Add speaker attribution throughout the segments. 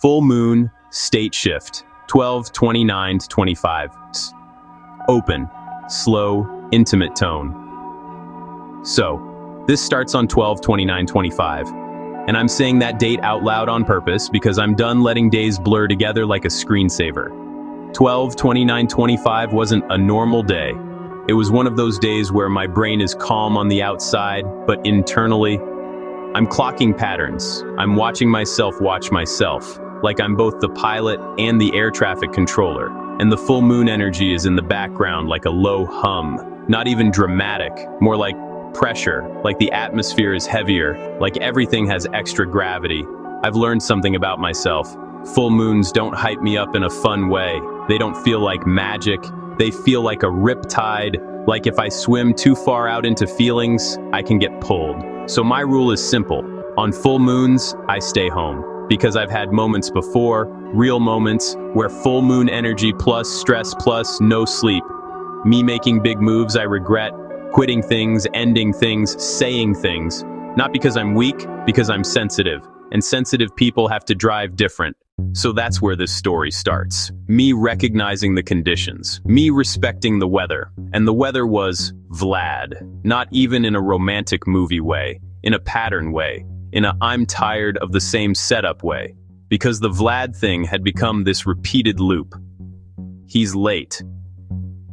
Speaker 1: Full moon, state shift, 12:29 to 25. Open, slow, intimate tone. So, this starts on 12/29/25, and I'm saying that date out loud on purpose because I'm done letting days blur together like a screensaver. 12/29/25 wasn't a normal day. It was one of those days where my brain is calm on the outside, but internally, I'm clocking patterns. I'm watching myself watch myself, like I'm both the pilot and the air traffic controller. And the full moon energy is in the background like a low hum. Not even dramatic, more like pressure, like the atmosphere is heavier, like everything has extra gravity. I've learned something about myself. Full moons don't hype me up in a fun way. They don't feel like magic. They feel like a riptide, like if I swim too far out into feelings, I can get pulled. So my rule is simple. On full moons, I stay home. Because I've had moments before, real moments, where full moon energy plus stress plus no sleep. Me making big moves I regret, quitting things, ending things, saying things. Not because I'm weak, because I'm sensitive. And sensitive people have to drive different. So that's where this story starts. Me recognizing the conditions. Me respecting the weather. And the weather was Vlad. Not even in a romantic movie way. In a pattern way. In a I'm tired of the same setup way. Because the Vlad thing had become this repeated loop. He's late.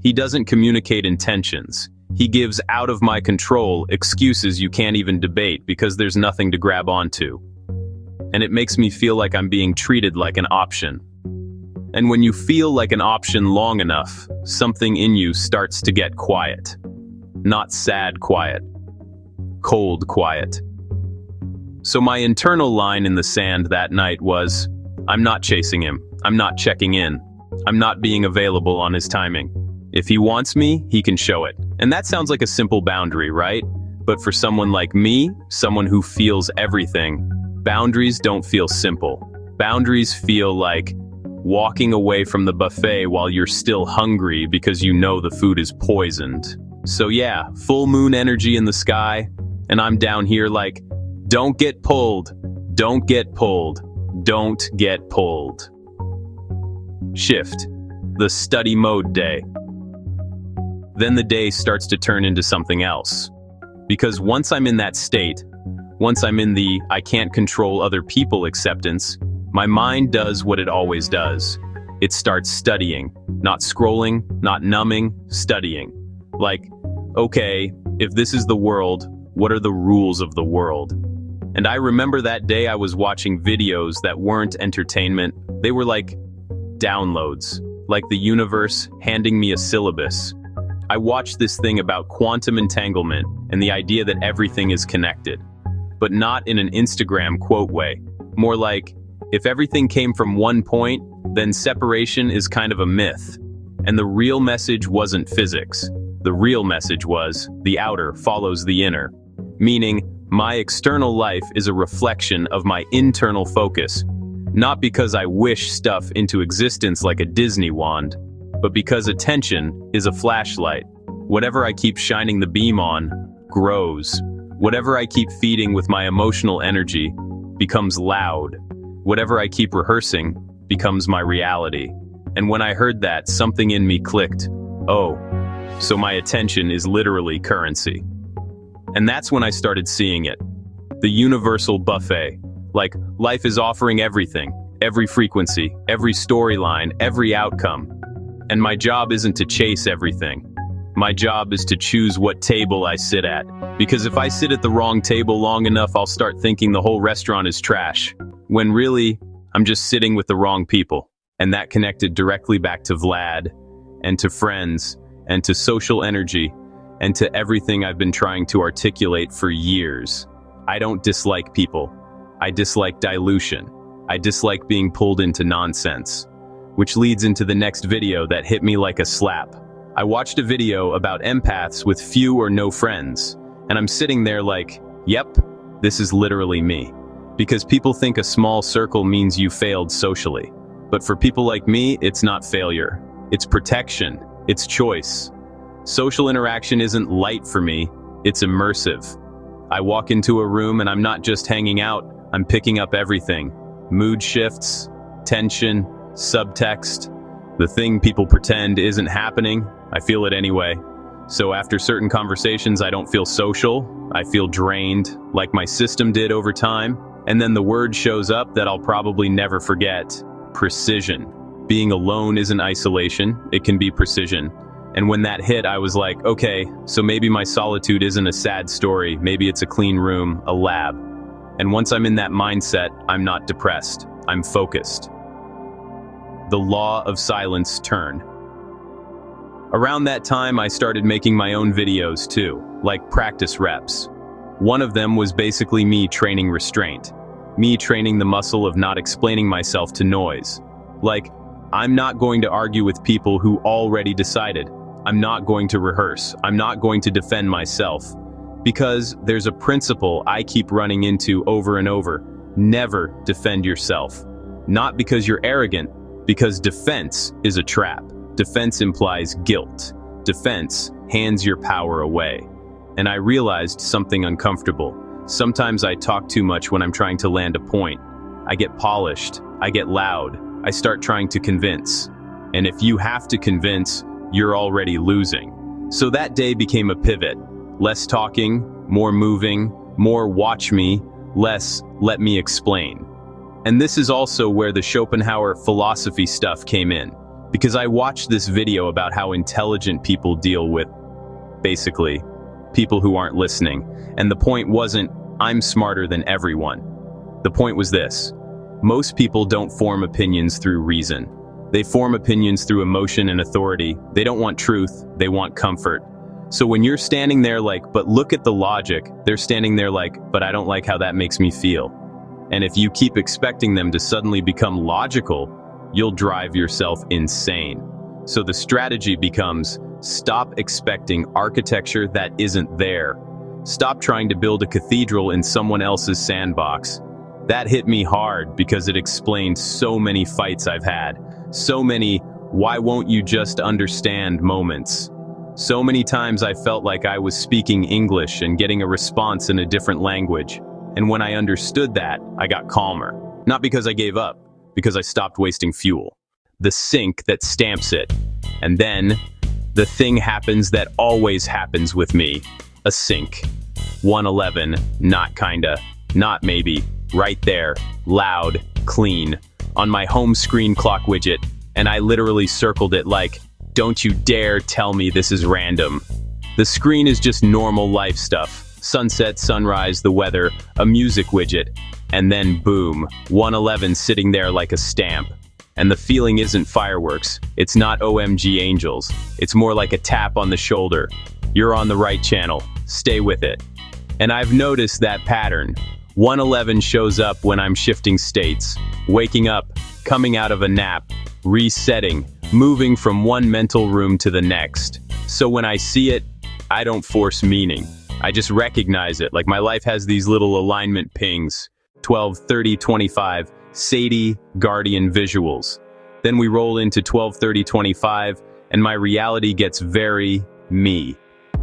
Speaker 1: He doesn't communicate intentions. He gives out of my control excuses you can't even debate because there's nothing to grab onto. And it makes me feel like I'm being treated like an option. And when you feel like an option long enough, something in you starts to get quiet. Not sad quiet. Cold quiet. So my internal line in the sand that night was, I'm not chasing him. I'm not checking in. I'm not being available on his timing. If he wants me, he can show it. And that sounds like a simple boundary, right? But for someone like me, someone who feels everything, boundaries don't feel simple. Boundaries feel like walking away from the buffet while you're still hungry because you know the food is poisoned. So yeah, full moon energy in the sky, and I'm down here like, don't get pulled, don't get pulled, don't get pulled. Shift, the study mode day. Then the day starts to turn into something else. Because once I'm in that state, once I'm in the I can't control other people acceptance, my mind does what it always does. It starts studying, not scrolling, not numbing, studying. Like, okay, if this is the world, what are the rules of the world? And I remember that day I was watching videos that weren't entertainment. They were like downloads, like the universe handing me a syllabus. I watched this thing about quantum entanglement and the idea that everything is connected, but not in an Instagram quote way. More like, if everything came from one point, then separation is kind of a myth. And the real message wasn't physics. The real message was, the outer follows the inner. Meaning, my external life is a reflection of my internal focus. Not because I wish stuff into existence like a Disney wand, but because attention is a flashlight. Whatever I keep shining the beam on, grows. Whatever I keep feeding with my emotional energy, becomes loud. Whatever I keep rehearsing, becomes my reality. And when I heard that, something in me clicked. Oh, so my attention is literally currency. And that's when I started seeing it. The universal buffet. Like, life is offering everything, every frequency, every storyline, every outcome. And my job isn't to chase everything. My job is to choose what table I sit at. Because if I sit at the wrong table long enough, I'll start thinking the whole restaurant is trash. When really, I'm just sitting with the wrong people. And that connected directly back to Vlad, and to friends, and to social energy, and to everything I've been trying to articulate for years. I don't dislike people. I dislike dilution. I dislike being pulled into nonsense. Which leads into the next video that hit me like a slap. I watched a video about empaths with few or no friends, and I'm sitting there like, yep, this is literally me. Because people think a small circle means you failed socially. But for people like me, it's not failure. It's protection. It's choice. Social interaction isn't light for me, it's immersive. I walk into a room and I'm not just hanging out, I'm picking up everything. Mood shifts, tension, subtext. The thing people pretend isn't happening, I feel it anyway. So after certain conversations, I don't feel social. I feel drained, like my system did over time. And then the word shows up that I'll probably never forget: precision. Being alone isn't isolation, it can be precision. And when that hit, I was like, okay, so maybe my solitude isn't a sad story, maybe it's a clean room, a lab. And once I'm in that mindset, I'm not depressed, I'm focused. The law of silence turn. Around that time, I started making my own videos too, like practice reps. One of them was basically me training restraint. Me training the muscle of not explaining myself to noise. Like, I'm not going to argue with people who already decided. I'm not going to rehearse. I'm not going to defend myself. Because there's a principle I keep running into over and over. Never defend yourself. Not because you're arrogant, because defense is a trap. Defense implies guilt. Defense hands your power away. And I realized something uncomfortable. Sometimes I talk too much when I'm trying to land a point. I get polished. I get loud. I start trying to convince. And if you have to convince, you're already losing. So that day became a pivot. Less talking, more moving, more watch me, less let me explain. And this is also where the Schopenhauer philosophy stuff came in. Because I watched this video about how intelligent people deal with, basically, people who aren't listening. And the point wasn't, I'm smarter than everyone. The point was this: most people don't form opinions through reason. They form opinions through emotion and authority. They don't want truth, they want comfort. So when you're standing there like, but look at the logic, they're standing there like, but I don't like how that makes me feel. And if you keep expecting them to suddenly become logical, you'll drive yourself insane. So the strategy becomes, stop expecting architecture that isn't there. Stop trying to build a cathedral in someone else's sandbox. That hit me hard because it explained so many fights I've had. So many, why won't you just understand moments. So many times I felt like I was speaking English and getting a response in a different language. And when I understood that, I got calmer. Not because I gave up, because I stopped wasting fuel. The sink that stamps it. And then, the thing happens that always happens with me. A sink. 111, not kinda, not maybe, right there, loud, clean, on my home screen clock widget, and I literally circled it like, don't you dare tell me this is random. The screen is just normal life stuff. Sunset, sunrise, the weather, a music widget, and then boom, 111 sitting there like a stamp. And the feeling isn't fireworks, it's not OMG angels, it's more like a tap on the shoulder. You're on the right channel, stay with it. And I've noticed that pattern. 111 shows up when I'm shifting states, waking up, coming out of a nap, resetting, moving from one mental room to the next. So when I see it, I don't force meaning. I just recognize it, like my life has these little alignment pings. 12, 30, 25, Sadie, Guardian visuals. Then we roll into 12, 30, 25, and my reality gets very me.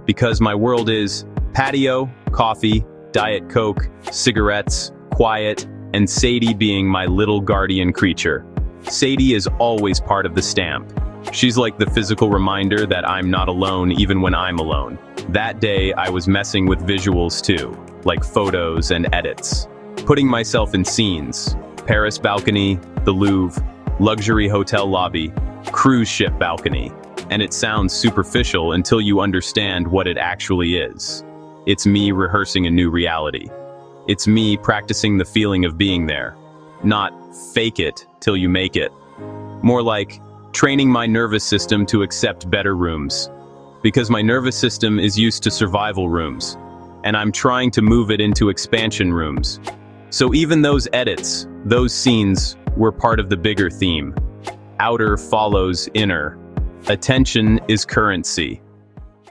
Speaker 1: Because my world is patio, coffee, Diet Coke, cigarettes, quiet, and Sadie being my little guardian creature. Sadie is always part of the stamp. She's like the physical reminder that I'm not alone even when I'm alone. That day, I was messing with visuals too, like photos and edits. Putting myself in scenes. Paris balcony, the Louvre, luxury hotel lobby, cruise ship balcony. And it sounds superficial until you understand what it actually is. It's me rehearsing a new reality. It's me practicing the feeling of being there. Not fake it till you make it. More like training my nervous system to accept better rooms. Because my nervous system is used to survival rooms, and I'm trying to move it into expansion rooms. So even those edits, those scenes, were part of the bigger theme. Outer follows inner. Attention is currency.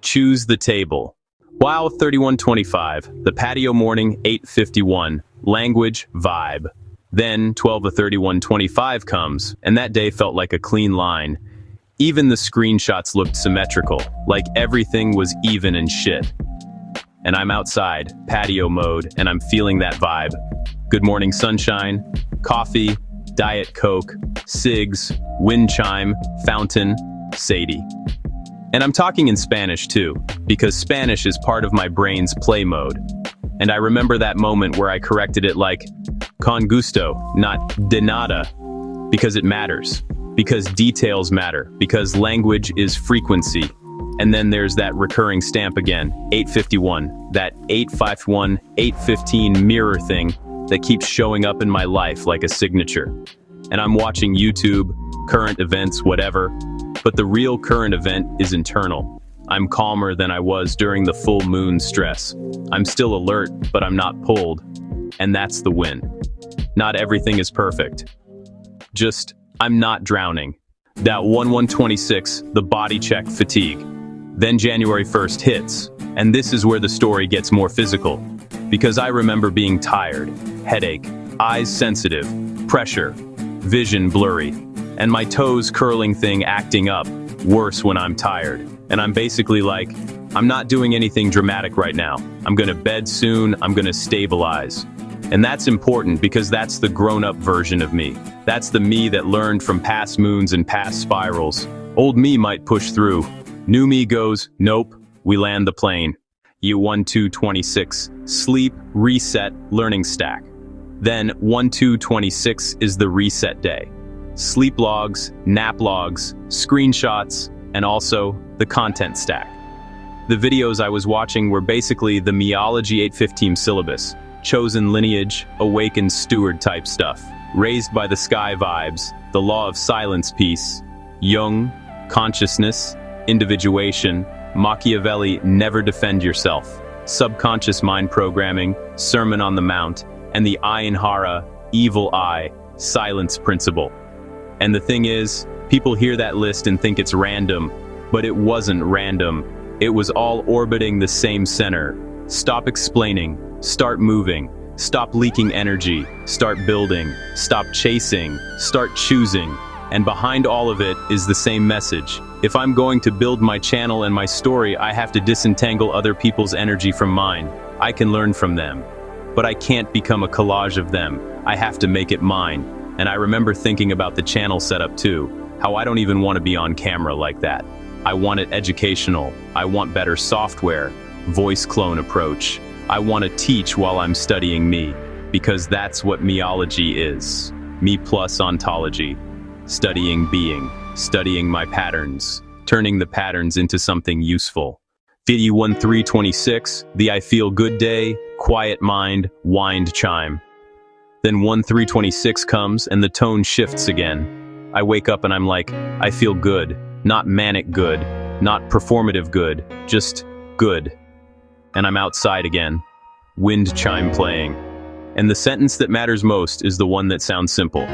Speaker 1: Choose the table. Wow, 31:25. The patio morning, 8:51. Language, vibe. Then 12:31:25 comes, and that day felt like a clean line. Even the screenshots looked symmetrical, like everything was even and shit. And I'm outside, patio mode, and I'm feeling that vibe. Good morning sunshine, coffee, Diet Coke, cigs, wind chime, fountain, Sadie. And I'm talking in Spanish too, because Spanish is part of my brain's play mode. And I remember that moment where I corrected it like, con gusto, not de nada, because it matters, because details matter, because language is frequency. And then there's that recurring stamp again, 851, that 851, 815 mirror thing that keeps showing up in my life like a signature. And I'm watching YouTube, current events, whatever, but the real current event is internal. I'm calmer than I was during the full moon stress. I'm still alert, but I'm not pulled. And that's the win. Not everything is perfect. Just, I'm not drowning. That 1126, the body check fatigue. Then January 1st hits, and this is where the story gets more physical. Because I remember being tired, headache, eyes sensitive, pressure, vision blurry, and my toes curling thing acting up, worse when I'm tired. And I'm basically like, I'm not doing anything dramatic right now. I'm gonna bed soon, I'm gonna stabilize. And that's important because that's the grown-up version of me. That's the me that learned from past moons and past spirals. Old me might push through. New me goes, nope, we land the plane. U1226, sleep, reset, learning stack. Then 1226 is the reset day. Sleep logs, nap logs, screenshots, and also the content stack. The videos I was watching were basically the Meology 815 syllabus, chosen lineage, awakened steward type stuff, raised by the sky vibes, the law of silence piece, Jung, consciousness, individuation, Machiavelli, never defend yourself, subconscious mind programming, Sermon on the Mount, and the Ayin Hara, evil eye, silence principle. And the thing is, people hear that list and think it's random, but it wasn't random. It was all orbiting the same center. Stop explaining, start moving, stop leaking energy, start building, stop chasing, start choosing. And behind all of it is the same message. If I'm going to build my channel and my story, I have to disentangle other people's energy from mine. I can learn from them, but I can't become a collage of them. I have to make it mine. And I remember thinking about the channel setup too, how I don't even want to be on camera like that. I want it educational. I want better software, voice clone approach. I want to teach while I'm studying me, because that's what meology is. Me plus ontology. Studying being, studying my patterns, turning the patterns into something useful. Video 1326, the I feel good day, quiet mind, wind chime. Then 1326 comes and the tone shifts again. I wake up and I'm like, I feel good, not manic good, not performative good, just good. And I'm outside again, wind chime playing. And the sentence that matters most is the one that sounds simple.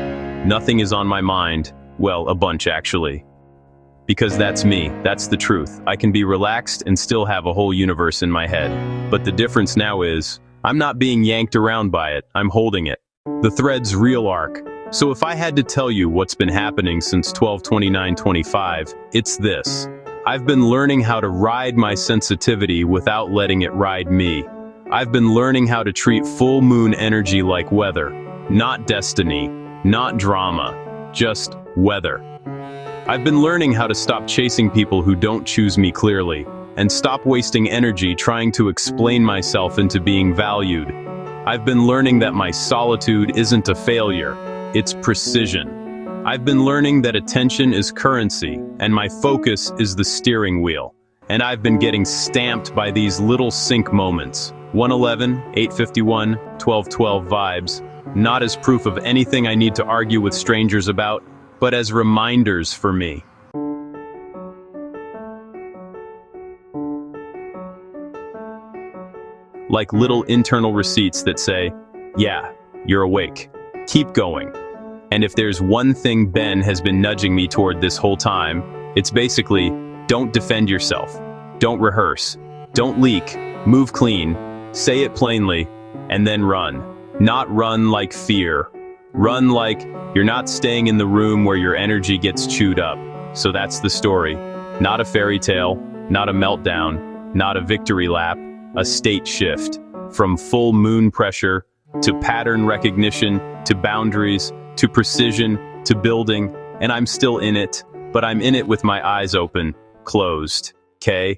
Speaker 1: Nothing is on my mind. Well, a bunch actually. Because that's me, that's the truth. I can be relaxed and still have a whole universe in my head. But the difference now is, I'm not being yanked around by it, I'm holding it. The thread's real arc. So if I had to tell you what's been happening since 12/29/25, it's this. I've been learning how to ride my sensitivity without letting it ride me. I've been learning how to treat full moon energy like weather, not destiny, not drama, just weather. I've been learning how to stop chasing people who don't choose me clearly, and stop wasting energy trying to explain myself into being valued. I've been learning that my solitude isn't a failure, it's precision. I've been learning that attention is currency, and my focus is the steering wheel. And I've been getting stamped by these little sync moments. 111, 851, 1212 vibes, not as proof of anything I need to argue with strangers about, but as reminders for me. Like little internal receipts that say, yeah, you're awake, keep going. And if there's one thing Ben has been nudging me toward this whole time, it's basically, don't defend yourself, don't rehearse, don't leak, move clean, say it plainly, and then run. Not run like fear. Run like you're not staying in the room where your energy gets chewed up. So that's the story. Not a fairy tale, not a meltdown, not a victory lap, a state shift. From full moon pressure, to pattern recognition, to boundaries, to precision, to building, and I'm still in it, but I'm in it with my eyes open, closed, okay?